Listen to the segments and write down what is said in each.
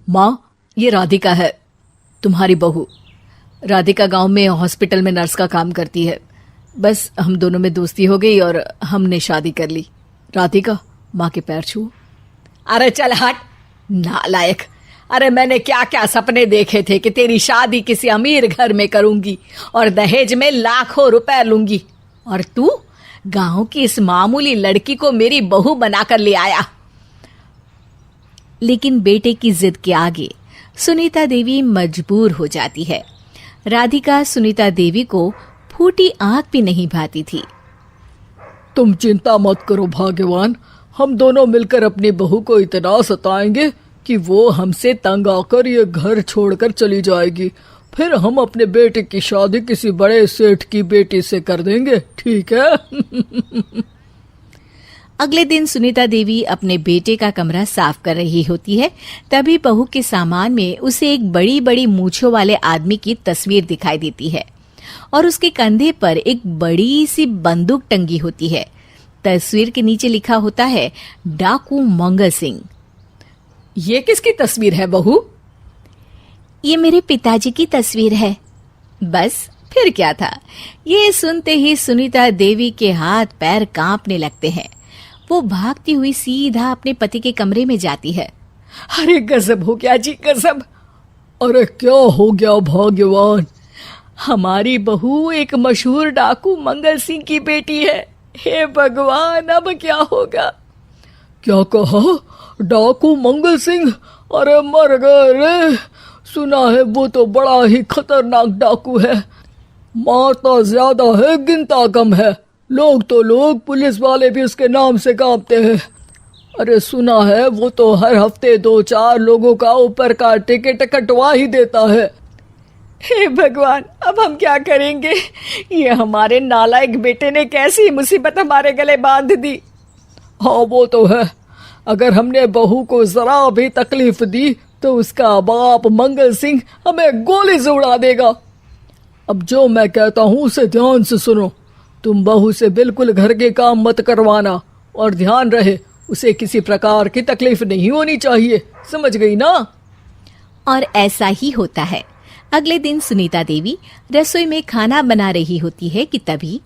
माँ, ये राधिका है, तुम्हारी बहू। राधिका गांव में हॉस्पिटल में नर्स का काम करती है। बस हम दोनों में दोस्ती हो गई और हमने शादी कर ली। राधिका, माँ के पैर छू। अरे चल हट, नालायक। अरे मैंने क्या क्या सपने देखे थे कि तेरी शादी किसी अमीर घर में करूंगी और दहेज में लाखों रुपए लूंगी, और तू गांव की इस मामूली लड़की को मेरी बहू बनाकर ले आया। लेकिन बेटे की जिद के आगे सुनीता देवी मजबूर हो जाती है। राधिका सुनीता देवी को फूटी आंख भी नहीं भाती थी। तुम चिंता मत करो भाग्यवान, हम दोनों मिलकर अपनी बहू को इतना सताएंगे कि वो हमसे तंग आकर ये घर छोड़कर चली जाएगी। फिर हम अपने बेटे की शादी किसी बड़े सेठ की बेटी से कर देंगे, ठीक है? अगले दिन सुनीता देवी अपने बेटे का कमरा साफ कर रही होती है। तभी बहू के सामान में उसे एक बड़ी बड़ी मूंछों वाले आदमी की तस्वीर दिखाई देती है और उसके कंधे पर एक बड़ी सी बंदूक टंगी होती है। तस्वीर के नीचे लिखा होता है डाकू मंगल सिंह। ये किसकी तस्वीर है बहू? ये मेरे पिताजी की तस्वीर है। बस फिर क्या था। ये सुनते ही सुनीता देवी के हाथ पैर कांपने लगते हैं। वो भागती हुई सीधा अपने पति के कमरे में जाती है। अरे गजब हो गया जी, गजब। अरे क्या हो गया भाग्यवान? हमारी बहू एक मशहूर डाकू मंगल सिंह की बेटी है। हे भगवान, अब क्या होगा? क्या कहा? डाकू मंगल सिंह? अरे मर गए रे। सुना है वो तो बड़ा ही खतरनाक डाकू है, मारता ज्यादा है गिनता कम है। लोग पुलिस वाले भी उसके नाम से कांपते हैं। अरे सुना है वो तो हर हफ्ते 2-4 लोगों का ऊपर का टिकट कटवा ही देता है। हे भगवान, अब हम क्या करेंगे? ये हमारे नालायक बेटे ने कैसी मुसीबत हमारे गले बांध दी। हाँ वो तो है, अगर हमने बहू को जरा भी तकलीफ दी तो उसका बाप मंगल सिंह हमें गोली से उड़ा देगा। अब जो मैं कहता हूँ उसे ध्यान से सुनो। तुम बहू से बिल्कुल घर के काम मत करवाना, और ध्यान रहे उसे किसी प्रकार की तकलीफ नहीं होनी चाहिए, समझ गई ना? और ऐसा ही होता है। अगले दिन सुनीता देवी रसोई में खाना बना रही होती है कि तभी,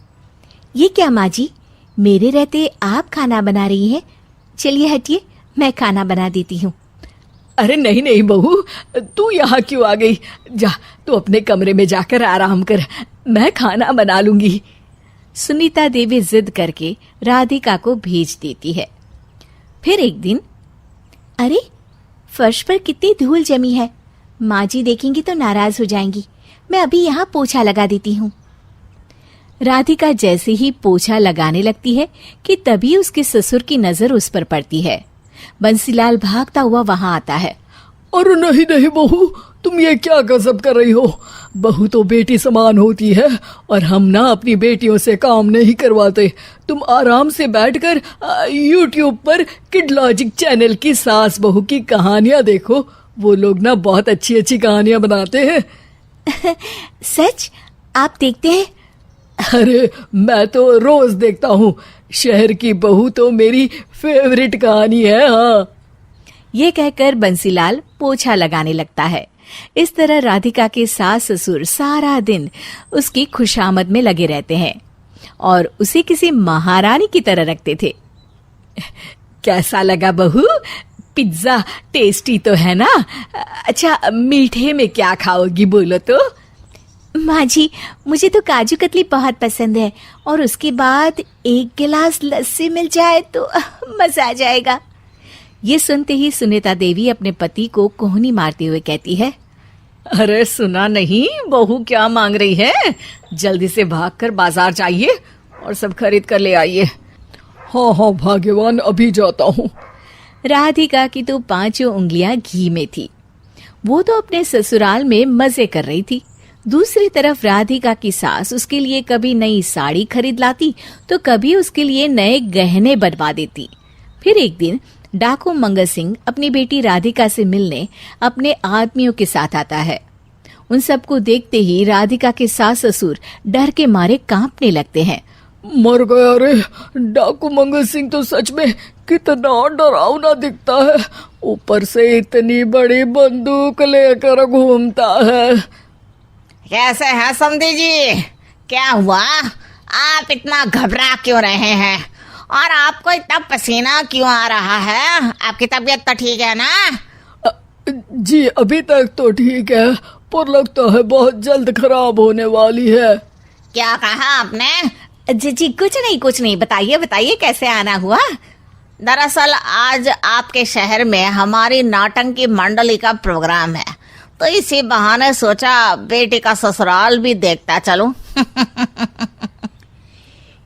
ये क्या माँ जी, मेरे रहते आप खाना बना रही हैं? चलिए हटिए, मैं खाना बना देती हूँ। अरे नहीं नहीं बहू, तू यहाँ क्यों आ गई? जा, तू अपने कमरे में जाकर आराम कर, मैं खाना बना लूंगी। सुनीता देवी जिद करके राधिका को भेज देती है। फिर एक दिन, अरे फर्श पर कितनी धूल जमी है, माँ जी देखेंगी तो नाराज हो जाएंगी, मैं अभी यहाँ पोछा लगा देती हूँ। राधिका जैसे ही पोछा लगाने लगती है कि तभी उसके ससुर की नजर उस पर पड़ती है। बंसीलाल भागता हुआ वहां आता है। अरे नहीं नहीं बहू, तुम ये क्या गजब कर रही हो? बहू तो बेटी समान होती है और हम ना अपनी बेटियों से काम नहीं करवाते। तुम आराम से बैठकर यूट्यूब पर किड लॉजिक चैनल की सास बहू की कहानियां देखो। वो लोग ना बहुत अच्छी अच्छी कहानियां बनाते हैं। सच? आप देखते हैं? अरे मैं तो रोज देखता हूँ। शहर की बहू तो मेरी फेवरेट कहानी है। हाँ, ये कहकर बंसीलाल पोछा लगाने लगता है। इस तरह राधिका के सास ससुर सारा दिन उसकी खुशामद में लगे रहते हैं और उसे किसी महारानी की तरह रखते थे। कैसा लगा बहू? पिज्जा टेस्टी तो है ना? अच्छा, मीठे में क्या खाओगी बोलो तो? माँ जी, मुझे तो काजू कतली बहुत पसंद है और उसके बाद 1 गिलास लस्सी मिल जाए तो मजा आ जाएगा। ये सुनते ही सुनीता देवी अपने पति को कोहनी मारते हुए कहती है, अरे सुना नहीं बहू क्या मांग रही है? जल्दी से भागकर बाजार जाइए और सब खरीद कर ले आइए। हाँ हाँ भाग्यवान, अभी जाता हूँ। राधिका की तो 5 उंगलियां घी में थी। वो तो अपने ससुराल में मजे कर रही थी। दूसरी तरफ राधिका की सास उसके लिए कभी नई साड़ी खरीद लाती तो कभी उसके लिए नए गहने बनवा देती। फिर एक दिन डाकू मंगल सिंह अपनी बेटी राधिका से मिलने अपने आदमियों के साथ आता है। उन सबको देखते ही राधिका के सास ससुर डर के मारे कांपने लगते हैं। मर गया रे। डाकू मंगल सिंह तो सच में कितना डरावना दिखता है, ऊपर से इतनी बड़ी बंदूक लेकर घूमता है। कैसे हैं समधी जी? क्या हुआ? आप इतना घबरा क्यों रहे हैं? और आपको इतना पसीना क्यों आ रहा है? आपकी तबीयत तो ठीक है ना? जी अभी तक तो ठीक है, पर लगता है बहुत जल्द खराब होने वाली है। क्या कहा आपने? जी कुछ नहीं, बताइए बताइए कैसे आना हुआ। दरअसल आज आपके शहर में हमारी नाटंकी मंडली का प्रोग्राम है, तो इसी बहाने सोचा बेटी का ससुराल भी देखता चलूं।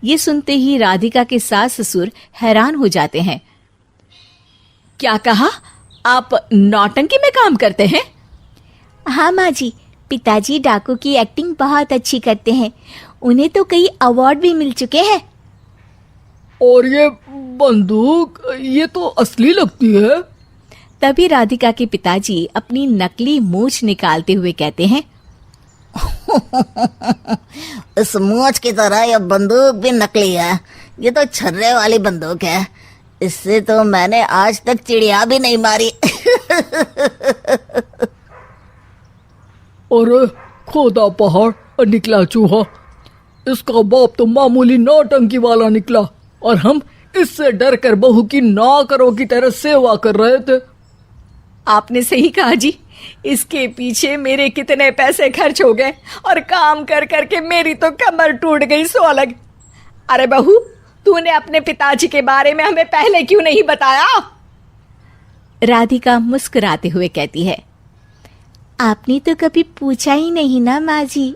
ये सुनते ही राधिका के सास ससुर हैरान हो जाते हैं। क्या कहा? आप नौटंकी में काम करते हैं? हाँ माँ जी, पिताजी डाकू की एक्टिंग बहुत अच्छी करते हैं, उन्हें तो कई अवार्ड भी मिल चुके हैं। और ये बंदूक, ये तो असली लगती है। तभी राधिका के पिताजी अपनी नकली मूंछ निकालते हुए कहते हैं, इस मूंछ की तरह यह बंदूक भी नकली है। ये तो छर्रे वाली बंदूक है, इससे तो मैंने आज तक चिड़िया भी नहीं मारी। और खोदा पहाड़ और निकला चूहा। इसका बाप तो मामूली नौटंकी वाला निकला, और हम इससे डर कर बहू की नौकरों की तरह सेवा कर रहे थे। आपने सही कहा जी, इसके पीछे मेरे कितने पैसे खर्च हो गए, और काम कर करके मेरी तो कमर टूट गई सो अलग। अरे बहू, तूने अपने पिताजी के बारे में हमें पहले क्यों नहीं बताया? राधिका मुस्कुराते हुए कहती है, आपने तो कभी पूछा ही नहीं ना माँ जी।